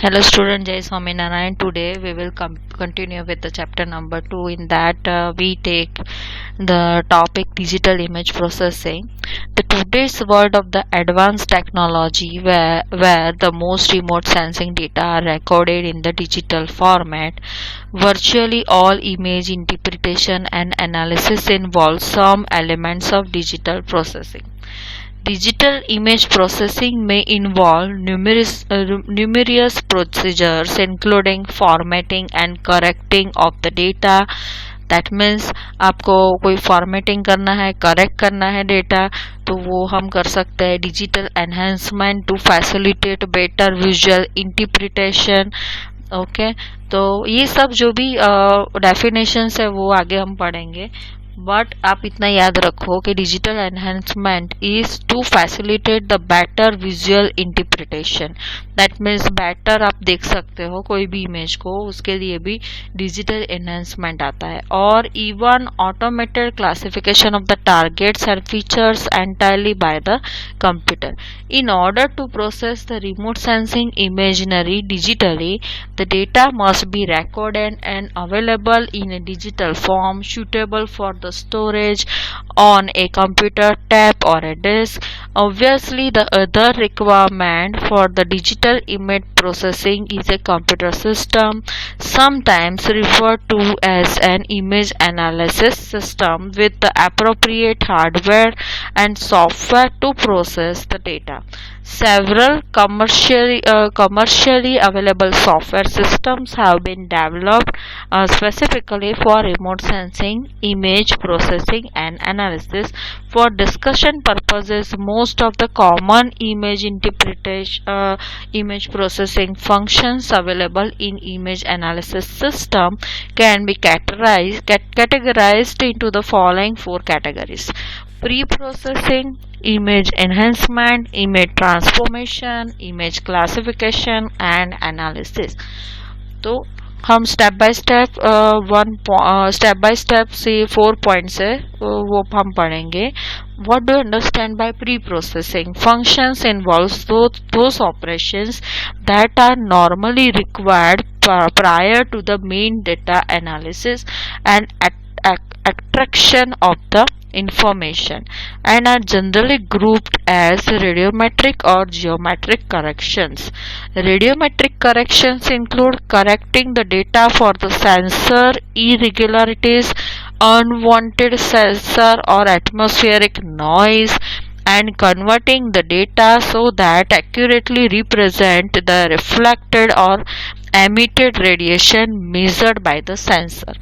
Hello student, Jai Swaminarayan. Today we will continue with the chapter number 2. In that we take the topic digital image processing. The today's world of the advanced technology where the most remote sensing data are recorded in the digital format. Virtually all image interpretation and analysis involve some elements of digital processing. Digital image processing may involve numerous procedures including formatting and correcting of the data. That means आपको कोई formatting करना है, correct करना है data, तो वो हम कर सकते हैं. Digital enhancement to facilitate better visual interpretation. Okay, तो ये सब जो भी डेफिनेशंस है वो आगे हम पढ़ेंगे. बट आप इतना याद रखो कि digital enhancement is to facilitate the better visual interpretation. That means better आप देख सकते हो कोई भी इमेज को, उसके लिए भी डिजिटल एनहेंसमेंट आता है. और even automated classification of the targets and features entirely by the computer. In order to process the remote sensing imagery digitally, the data must be recorded and available in a digital form suitable for the storage on a computer tab or a disk. Obviously, the other requirement for the digital image processing is a computer system, sometimes referred to as an image analysis system, with the appropriate hardware and software to process the data. Several commercially available software systems have been developed specifically for remote sensing, image processing, and analysis. For discussion purposes, most of the common image interpretation, image processing functions available in image analysis system can be categorized into the following four categories: pre-processing, image enhancement, image transformation, image classification and analysis. तो हम step by step से 4 points है वो हम पढ़ेंगे. What do you understand by pre-processing? Functions involves those operations that are normally required prior to the main data analysis and extraction of the information, and are generally grouped as radiometric or geometric corrections. Radiometric corrections include correcting the data for the sensor irregularities, unwanted sensor or atmospheric noise, and converting the data so that accurately represent the reflected or emitted radiation measured by the sensor.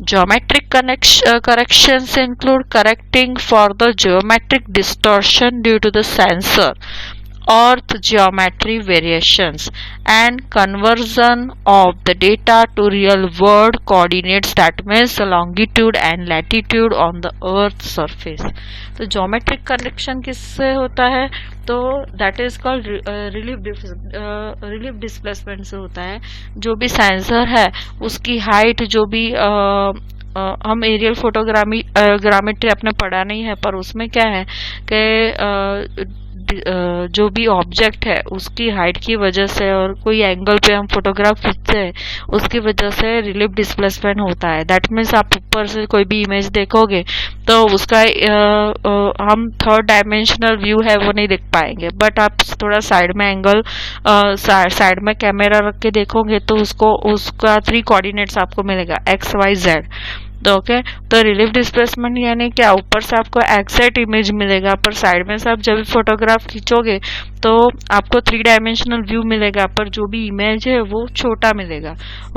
Geometric corrections include correcting for the geometric distortion due to the sensor, earth geometry variations, and conversion of the data to real world coordinates, that means longitude and latitude on the earth surface. तो geometric correction किससे होता है? तो that is called relief displacement से होता है. जो भी सेंसर है उसकी हाइट, जो भी हम एरियल ग्रामेट्री अपने पढ़ा नहीं है, पर उसमें क्या है कि जो भी ऑब्जेक्ट है उसकी हाइट की वजह से और कोई एंगल पे हम फोटोग्राफ खींचते हैं उसकी वजह से रिलीफ डिस्प्लेसमेंट होता है. दैट मीन्स आप ऊपर से कोई भी इमेज देखोगे तो उसका हम थर्ड डायमेंशनल व्यू है वो नहीं देख पाएंगे, बट आप थोड़ा साइड में एंगल साइड में कैमरा रख के देखोगे तो उसका 3 कोऑर्डिनेट्स आपको मिलेगा, एक्स वाई जेड. तो ओके, तो रिलीफ डिस्प्लेसमेंट यानी क्या, ऊपर से आपको एक्सैक्ट इमेज मिलेगा पर साइड में से आप जब फोटोग्राफ खींचोगे तो आपको 3 डायमेंशनल व्यू मिलेगा, पर जो भी इमेज है वो छोटा मिलेगा.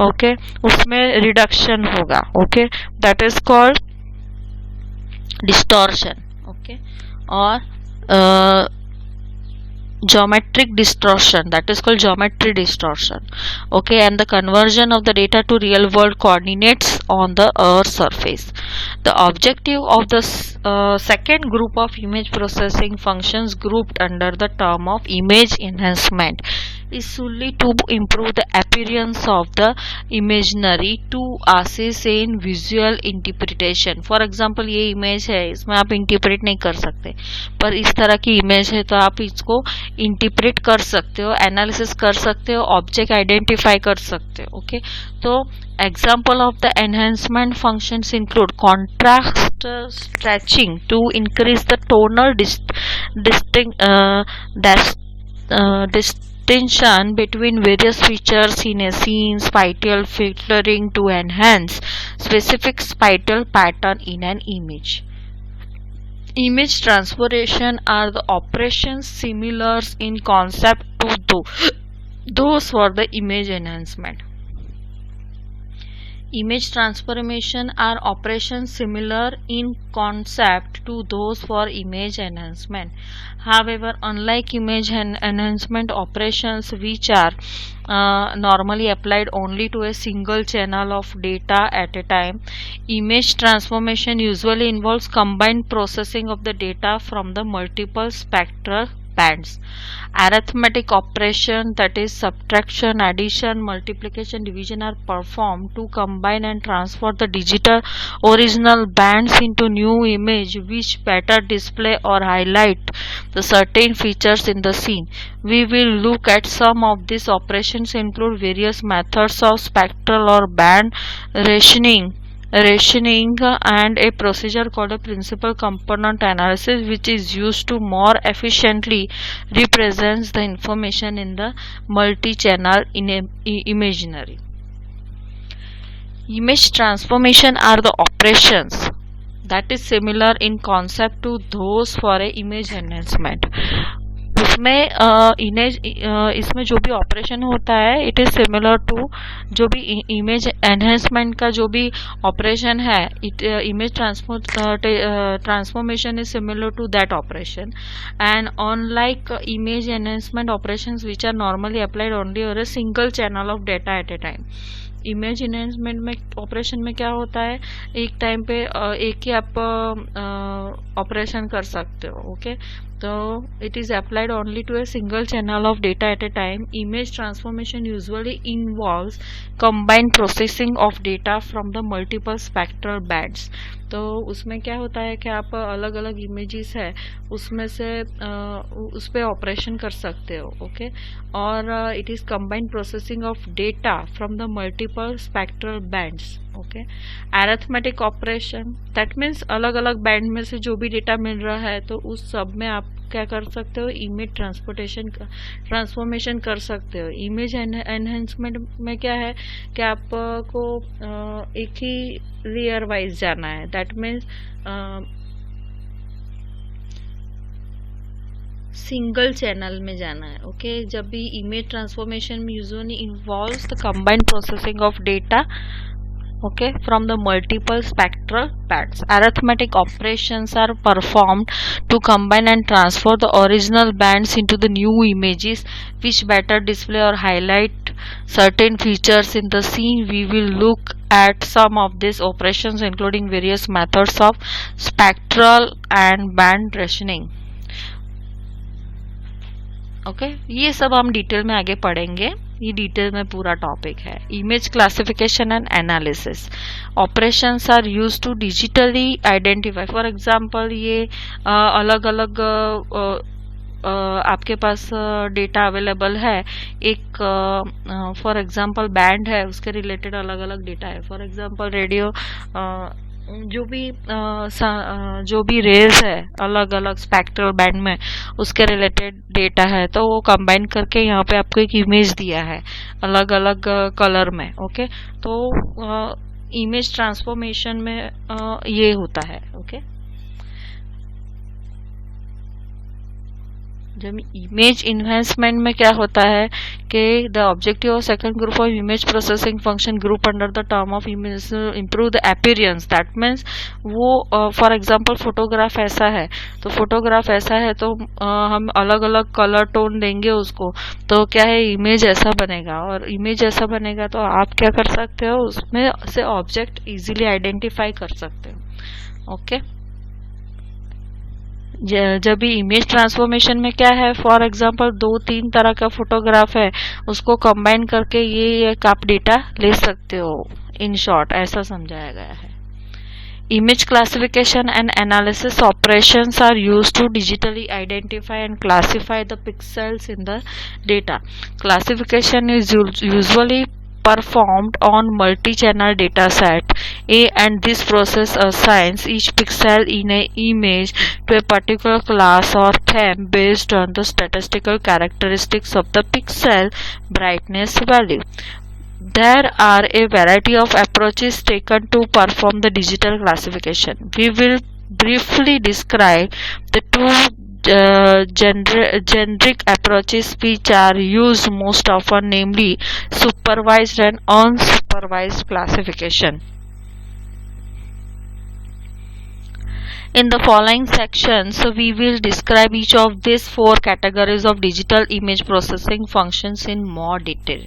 ओके, उसमें रिडक्शन होगा. Okay, that is called distortion. Okay, और geometric distortion, that is called geometry distortion. Okay, and the conversion of the data to real world coordinates on the earth surface. The objective of the second group of image processing functions grouped under the term of image enhancement is solely to improve the appearance of the imaginary to assist in visual interpretation. For example, ये image है, इसमें आप interpret नहीं कर सकते, पर इस तरह की इमेज है तो आप इसको इंटरप्रेट कर सकते हो, एनालिसिस कर सकते हो, ऑब्जेक्ट आइडेंटिफाई कर सकते हो. ओके, तो example of the enhancement functions include contrast stretching to increase the tonal distinction between various features in a scene, spatial filtering to enhance specific spatial pattern in an image. Image transformation are the operations similar in concept to those for the image enhancement. Image transformation are operations similar in concept to those for image enhancement. However, unlike image enhancement operations, which are normally applied only to a single channel of data at a time, image transformation usually involves combined processing of the data from the multiple spectral bands. Arithmetic operation, that is subtraction, addition, multiplication, division, are performed to combine and transfer the digital original bands into new image which better display or highlight the certain features in the scene. We will look at some of these operations include various methods of spectral or band rationing and a procedure called a principal component analysis, which is used to more efficiently represents the information in the multi-channel imaginary. Image transformation are the operations that is similar in concept to those for a image enhancement. उसमें इसमें जो भी operation होता है it is similar to जो भी image enhancement का जो भी ऑपरेशन है, image transformation is similar to that operation. And unlike image enhancement operations which are normally applied only on a single channel of data at a time. Image enhancement में operation में क्या होता है, एक टाइम पे एक ही आप ऑपरेशन कर सकते हो. ओके, तो it is applied only to a single channel of data at a time. Image transformation usually involves combined processing of data from the multiple spectral bands. तो उसमें क्या होता है कि आप अलग अलग इमेजेस है उसमें से उस पर ऑपरेशन कर सकते हो. ओके, और it is combined processing of data from the multiple spectral bands. Okay, arithmetic operation, that means अलग अलग बैंड में से जो भी डेटा मिल रहा है तो उस सब में आप क्या कर सकते हो, इमेज ट्रांसफॉर्मेशन कर सकते हो. इमेज एनहेंसमेंट में क्या है कि आपको एक ही लेयर वाइज जाना है, दैट मीन्स सिंगल चैनल में जाना है. ओके, जब भी इमेज ट्रांसफॉर्मेशन में usually involves the combined processing of data from the multiple spectral bands. Arithmetic operations are performed to combine and transfer the original bands into the new images which better display or highlight certain features in the scene. We will look at some of these operations including various methods of spectral and band rationing. Okay, ये सब हम detail में आगे पढ़ेंगे. ये detail में पूरा topic है. Image classification and analysis operations are used to digitally identify. For example ये अलग अलग आपके पास डेटा अवेलेबल है. एक फॉर एग्जांपल बैंड है, उसके रिलेटेड अलग अलग डेटा है. फॉर एग्जांपल रेडियो जो भी रेज है अलग अलग स्पेक्ट्रल बैंड में उसके रिलेटेड डेटा है, तो वो कंबाइन करके यहाँ पे आपको एक इमेज दिया है अलग अलग कलर में. ओके, तो इमेज ट्रांसफॉर्मेशन में ये होता है. ओके, जब इमेज इन्हेंसमेंट में क्या होता है कि the objective of second group of image processing function group under the term of image improve the appearance. That means वो फॉर एग्जांपल फोटोग्राफ ऐसा है तो हम अलग अलग कलर टोन देंगे उसको, तो क्या है इमेज ऐसा बनेगा. और इमेज ऐसा बनेगा तो आप क्या कर सकते हो, उसमें से ऑब्जेक्ट इजीली आइडेंटिफाई कर सकते हो. ओके, जब भी इमेज ट्रांसफॉर्मेशन में क्या है, फॉर एग्जांपल 2-3 तरह का फोटोग्राफ है, उसको कंबाइन करके ये एक आप डेटा ले सकते हो। इन शॉर्ट ऐसा समझाया गया है। Image classification and analysis operations are used to digitally identify and classify the pixels in the data. Classification is usually performed on multi-channel data set A, and this process assigns each pixel in an image to a particular class or theme based on the statistical characteristics of the pixel brightness value. There are a variety of approaches taken to perform the digital classification. We will briefly describe the two generic approaches which are used most often, namely supervised and unsupervised classification. In the following sections, we will describe each of these four categories of digital image processing functions in more detail.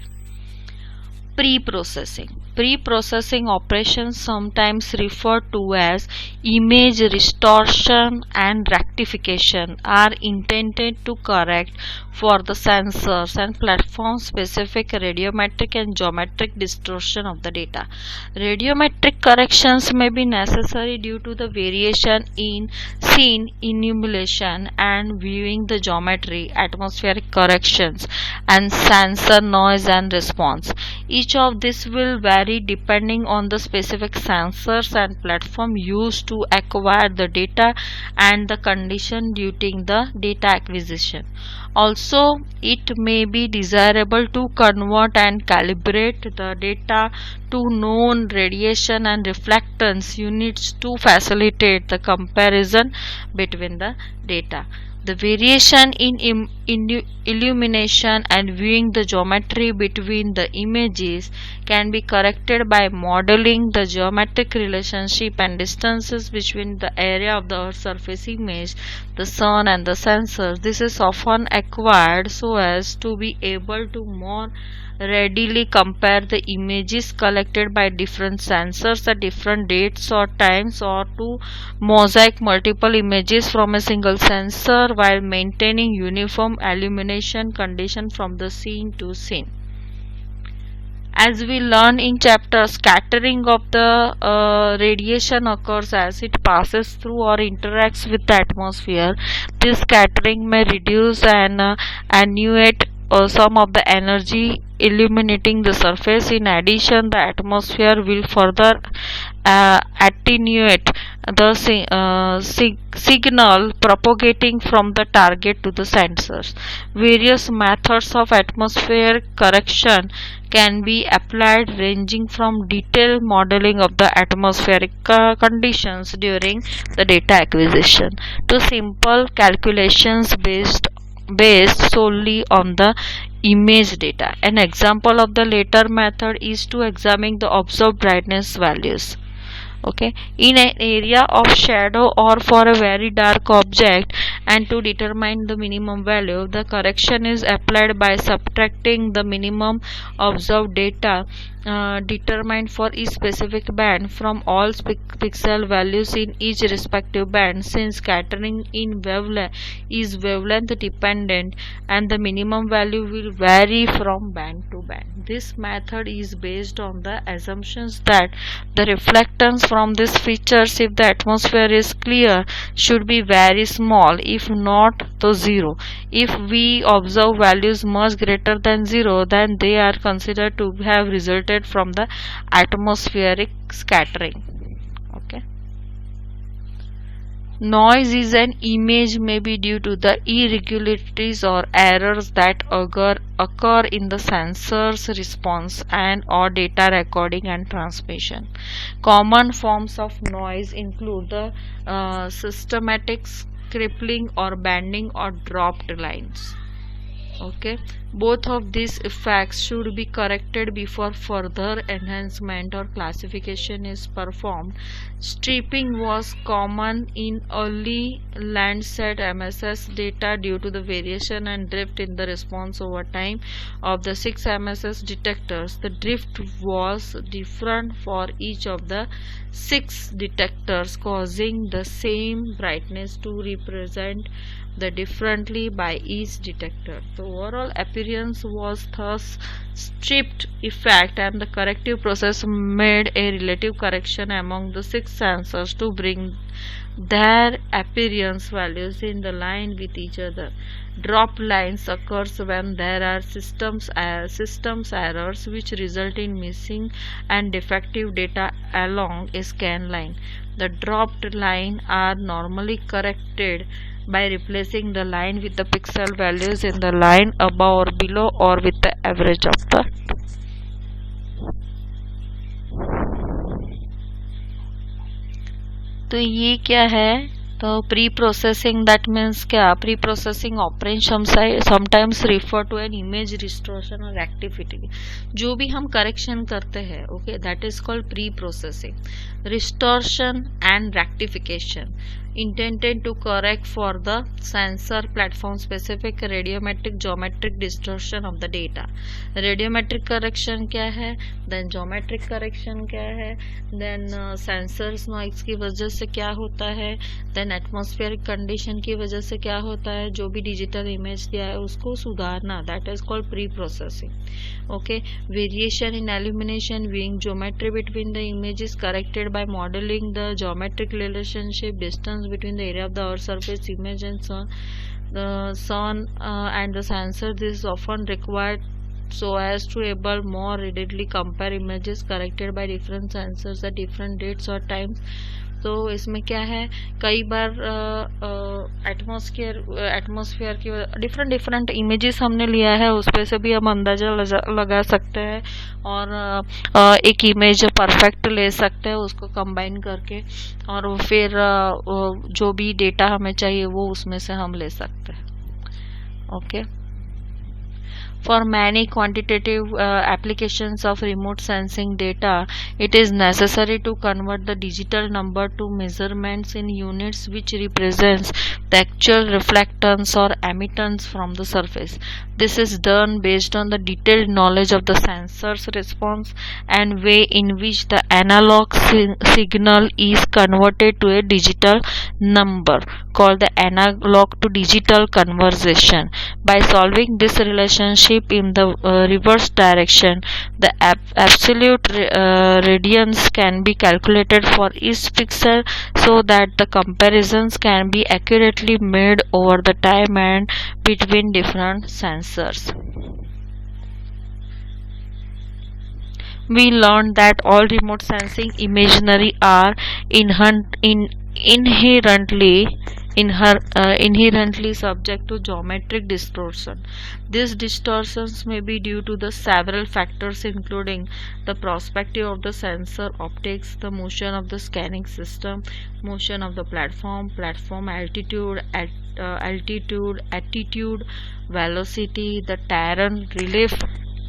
Pre-processing. Pre-processing operations, sometimes referred to as image restoration and rectification, are intended to correct for the sensors and platform specific radiometric and geometric distortion of the data. Radiometric corrections may be necessary due to the variation in scene illumination and viewing, the geometry, atmospheric corrections, and sensor noise and response. Each of these will vary depending on the specific sensors and platform used to acquire the data and the condition during the data acquisition. Also, it may be desirable to convert and calibrate the data to known radiation and reflectance units to facilitate the comparison between the data. The variation in illumination and viewing, the geometry between the images, can be corrected by modeling the geometric relationship and distances between the area of the Earth's surface image, the sun, and the sensors. This is often acquired so as to be able to more readily compare the images collected by different sensors at different dates or times, or to mosaic multiple images from a single sensor while maintaining uniform illumination condition from the scene to scene. As we learn in chapter, scattering of the radiation occurs as it passes through or interacts with the atmosphere. This scattering may reduce and attenuate some of the energy illuminating the surface. In addition, the atmosphere will further attenuate the signal propagating from the target to the sensors. Various methods of atmosphere correction can be applied, ranging from detailed modeling of the atmospheric conditions during the data acquisition to simple calculations based solely on the image data. An example of the latter method is to examine the observed brightness values. Okay, in an area of shadow or for a very dark object, and to determine the minimum value, the correction is applied by subtracting the minimum observed data determined for each specific band from all pixel values in each respective band. Since scattering in is wavelength dependent, and the minimum value will vary from band to band. This method is based on the assumptions that the reflectance from these features, if the atmosphere is clear, should be very small, if not to zero. If we observe values much greater than zero, then they are considered to have resulted from the atmospheric scattering. Okay. Noise is an image may be due to the irregularities or errors that occur in the sensor's response and or data recording and transmission. Common forms of noise include the systematic crippling or banding or dropped lines. Okay, Both of these effects should be corrected before further enhancement or classification is performed. Stripping was common in early Landsat MSS data due to the variation and drift in the response over time of the 6 MSS detectors. The drift was different for each of the 6 detectors, causing the same brightness to represent the differently by each detector. The overall appearance was thus stripped effect, and the corrective process made a relative correction among the 6 sensors to bring their appearance values in the line with each other. Drop lines occurs when there are systems errors which result in missing and defective data along a scan line. The dropped line are normally corrected by replacing the line with the pixel values in the line above or below, or with the average of the two. तो ये क्या है, तो preprocessing, that means क्या, preprocessing operation sometimes refer to an image restoration और activity. जो भी हम करेक्शन करते हैं, okay, that is called preprocessing. Restoration and rectification intended to correct for the sensor platform specific radiometric geometric distortion of the data. Radiometric correction क्या है, then geometric correction क्या है, then sensors noise की वजह से क्या होता है, then atmospheric condition की वजह से क्या होता है, जो भी digital image दिया है उसको सुधारना, that is called pre-processing. Okay, variation in illumination, viewing geometry between the images corrected by modeling the geometric relationship, distance between the area of the earth surface image and sun and the sensor. This is often required so as to able more readily compare images corrected by different sensors at different dates or times. तो इसमें क्या है, कई बार atmosphere की different images हमने लिया है, उस पर से भी हम अंदाज़ा लगा सकते हैं, और एक इमेज परफेक्ट ले सकते हैं उसको कंबाइन करके, और फिर जो भी डेटा हमें चाहिए वो उसमें से हम ले सकते हैं. Okay. For many quantitative applications of remote sensing data, it is necessary to convert the digital number to measurements in units which represents the actual reflectance or emittance from the surface. This is done based on the detailed knowledge of the sensor's response and way in which the analog signal is converted to a digital number, called the analog to digital conversion. By solving this relationship in the reverse direction, the absolute radiance can be calculated for each pixel so that the comparisons can be accurately made over the time and between different sensors. We learned that all remote sensing imagery are inherently subject to geometric distortion. These distortions may be due to the several factors, including the perspective of the sensor optics, the motion of the scanning system, motion of the platform, altitude, attitude, velocity, the terrain, relief,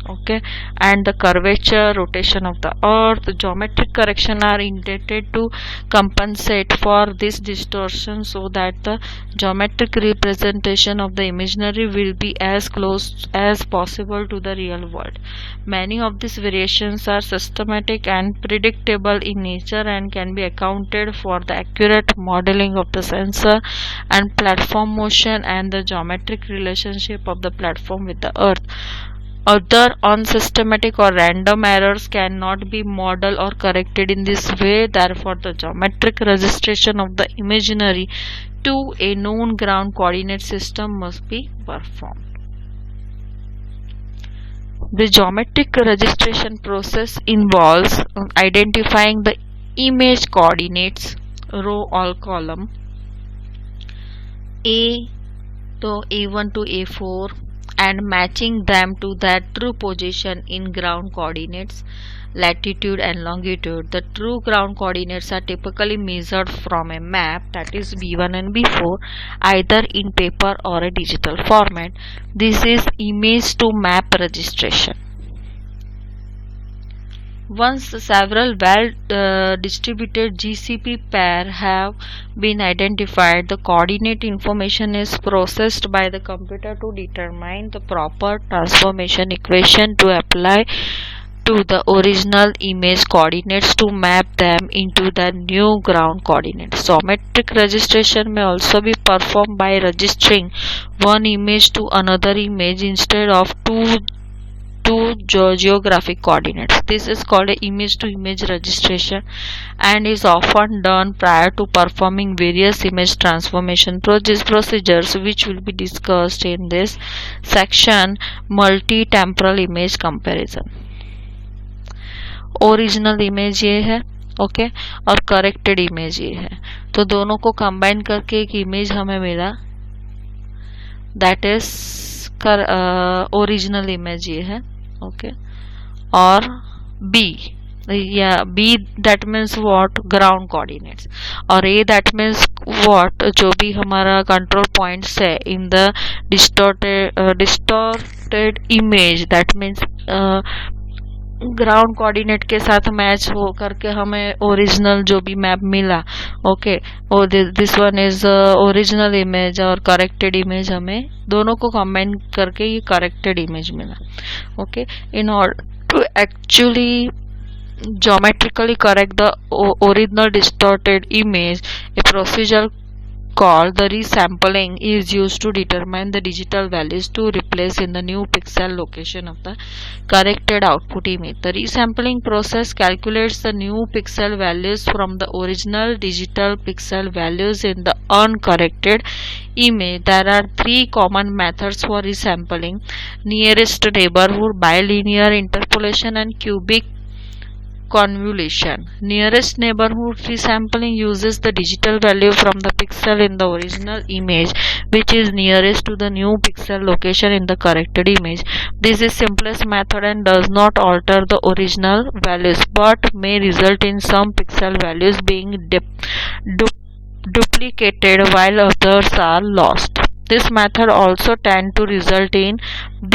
okay, and the curvature, rotation of the earth. Geometric correction are intended to compensate for this distortion so that the geometric representation of the imagery will be as close as possible to the real world. Many of these variations are systematic and predictable in nature and can be accounted for the accurate modeling of the sensor and platform motion and the geometric relationship of the platform with the earth. Other unsystematic or random errors cannot be modeled or corrected in this way. Therefore, the geometric registration of the imagery to a known ground coordinate system must be performed. The geometric registration process involves identifying the image coordinates, row or column, A to A1 to A4, and matching them to their true position in ground coordinates, latitude and longitude. The true ground coordinates are typically measured from a map, that is B1 and B4, either in paper or a digital format. This is image to map registration. Once several well-distributed GCP pairs have been identified, the coordinate information is processed by the computer to determine the proper transformation equation to apply to the original image coordinates to map them into the new ground coordinates. Geometric registration may also be performed by registering one image to another image instead of two geographic coordinates. This is called a image to image registration and is often done prior to performing various image transformation procedures, which will be discussed in this section, multi-temporal image comparison. Original image ये है, okay, और corrected image ये है, तो दोनों को combine करके एक इमेज हमें मिला, दैट इज ओरिजिनल इमेज ये है, ओके, और बी या B that means what, ground coordinates, और ए दैट मीन्स व्हाट, जो भी हमारा कंट्रोल पॉइंट्स है in the distorted image, that means ground coordinate के साथ मैच हो करके हमें ओरिजिनल जो भी मैप मिला, ओके, और this one is original image, और करेक्टेड इमेज हमें दोनों को कंबाइन करके ये करेक्टेड इमेज मिला, okay. In order to actually geometrically correct the original distorted image, a procedure called the resampling is used to determine the digital values to replace in the new pixel location of the corrected output image. The resampling process calculates the new pixel values from the original digital pixel values in the uncorrected image. There are three common methods for resampling: nearest neighborhood, bilinear interpolation, and cubic convolution. Nearest neighborhood resampling uses the digital value from the pixel in the original image which is nearest to the new pixel location in the corrected image. This is simplest method and does not alter the original values but may result in some pixel values being duplicated while others are lost. This method also tends to result in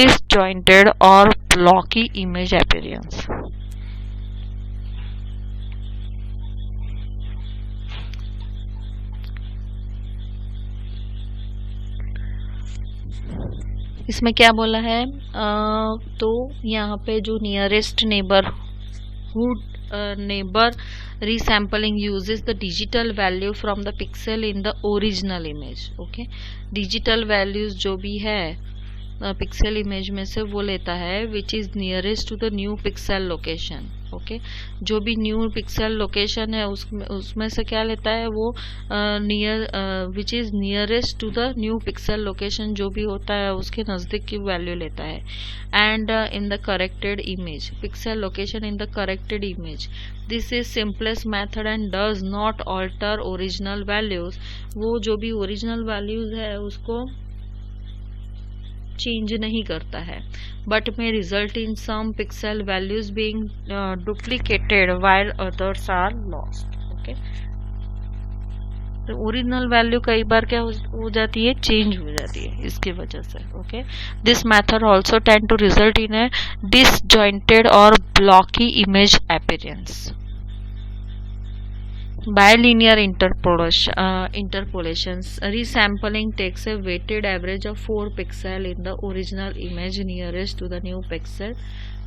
disjointed or blocky image appearance. इसमें क्या बोला है, तो यहाँ पे जो nearest neighbour resampling uses the digital value from the pixel in the original image, okay. Digital values जो भी है पिक्सल इमेज में से वो लेता है which is nearest to the new pixel location, okay. जो भी न्यू पिक्सल लोकेशन है उसमें से क्या लेता है वो which is nearest to the new pixel location, जो भी होता है उसके नज़दीक की वैल्यू लेता है. And in the corrected image, pixel location in the corrected image, this is simplest method and does not alter original values. वो जो भी ओरिजिनल वैल्यूज है उसको चेंज नहीं करता है but may result in some pixel values being duplicated while others are lost, okay. तो original value कई बार क्या हो जाती है, चेंज हो जाती है इसकी वजह से, okay. This method also tend to result in a disjointed और blocky image appearance. Bilinear interpolations. Resampling takes a weighted average of 4 pixels in the original image nearest to the new pixel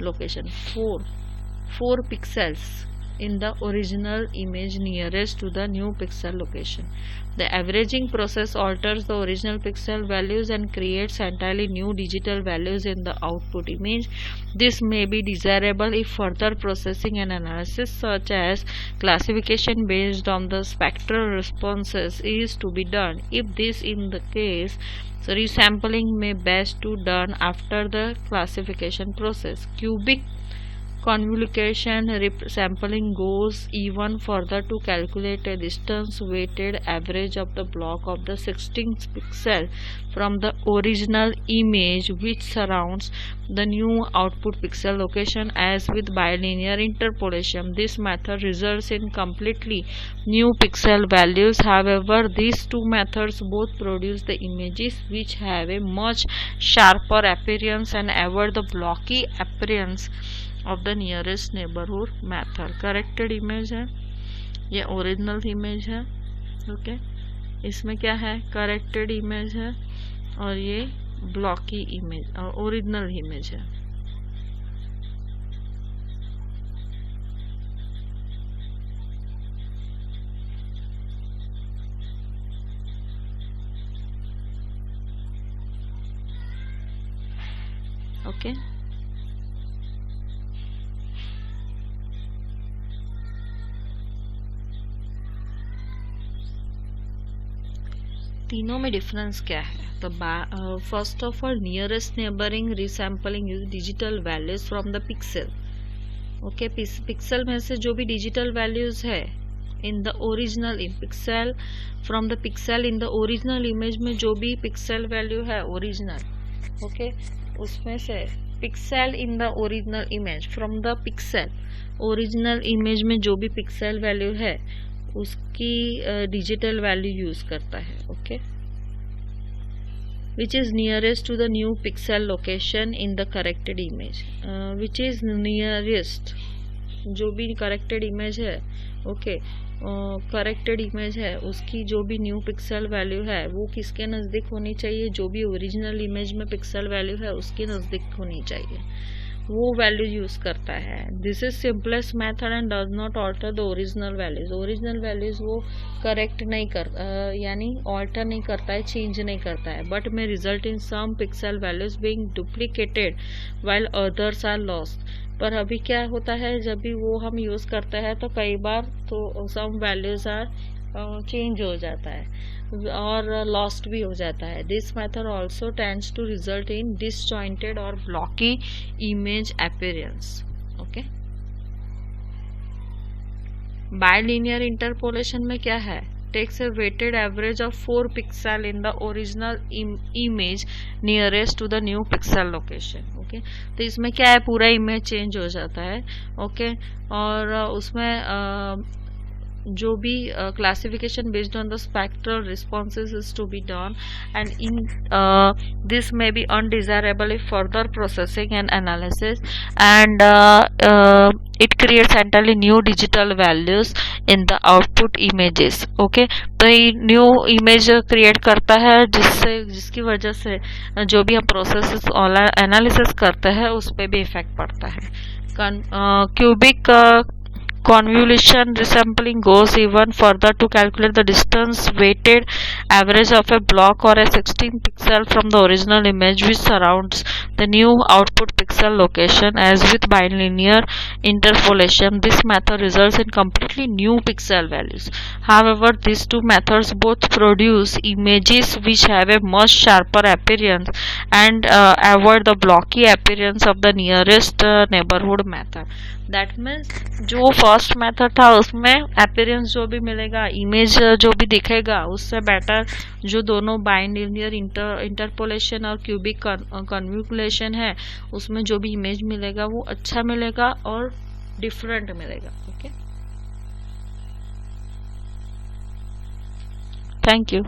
location. 4 pixels in the original image nearest to the new pixel location. The averaging process alters the original pixel values and creates entirely new digital values in the output image. This may be desirable if further processing and analysis such as classification based on the spectral responses is to be done. If this is the case, so resampling may best to done after the classification process. Cubic Convolution sampling goes even further to calculate a distance weighted average of the block of the 16 pixel from the original image which surrounds the new output pixel location. As with bilinear interpolation, this method results in completely new pixel values. However, these two methods both produce the images which have a much sharper appearance and avoid the blocky appearance of the nearest neighborhood method. Corrected image है, ये original image है. Okay, इसमें क्या है, corrected image है और ये blocky image और ओरिजिनल इमेज है. ओके, तीनों में डिफरेंस क्या है. तो first of all, nearest neighbouring resampling use digital values from the pixel. Okay, pixel में से जो भी डिजिटल वैल्यूज है in the original pixel, from the pixel in the original image में जो भी पिक्सल वैल्यू है ओरिजिनल, ओके, उसमें से pixel in the original image, from the pixel original image में जो भी पिक्सल वैल्यू है उसकी डिजिटल वैल्यू यूज करता है. Okay, which is nearest to the new pixel location in the corrected image. Which is nearest, जो भी corrected image है, ओके, करेक्टेड इमेज है उसकी जो भी न्यू पिक्सल वैल्यू है वो किसके नज़दीक होनी चाहिए, जो भी ओरिजिनल इमेज में पिक्सल वैल्यू है उसके नज़दीक होनी चाहिए, वो वैल्यू यूज करता है. This is simplest method and does not alter the original values. Original values वो करेक्ट नहीं कर यानी ऑल्टर नहीं करता है, चेंज नहीं करता है, but may result in some pixel values being duplicated while others are lost. पर अभी क्या होता है, जब भी वो हम यूज करते हैं तो कई बार तो सम वैल्यूज आर चेंज हो जाता है और लॉस्ट भी हो जाता है. This method also tends to result in disjointed और blocky image appearance. Okay, bilinear interpolation में क्या है, takes a weighted average of 4 pixel in the original image nearest to the new pixel location. Okay, तो इसमें क्या है, पूरा image change हो जाता है. ओके, और उसमें जो भी classification based on the spectral responses is to be done, and in this may be undesirable if further processing and analysis, and it creates entirely new digital values in the output images. okay, तो ये new image create करता है जिसकी वजह से जो भी हम प्रोसेस एनालिसिस करते हैं उस पर भी इफेक्ट पड़ता है. Cubic convolution resampling goes even further to calculate the distance weighted average of a block or a 16 pixel from the original image which surrounds the new output pixel location. As with bilinear interpolation, this method results in completely new pixel values. However, these two methods both produce images which have a much sharper appearance and avoid the blocky appearance of the nearest neighborhood method. That means जो first method था उसमें appearance जो भी मिलेगा, image जो भी दिखेगा, उससे बेटर जो दोनों बाइलिनियर इंटरपोलेशन और क्यूबिक कन्वोल्यूशन है उसमें जो भी इमेज मिलेगा वो अच्छा मिलेगा और डिफरेंट मिलेगा. Okay, thank you.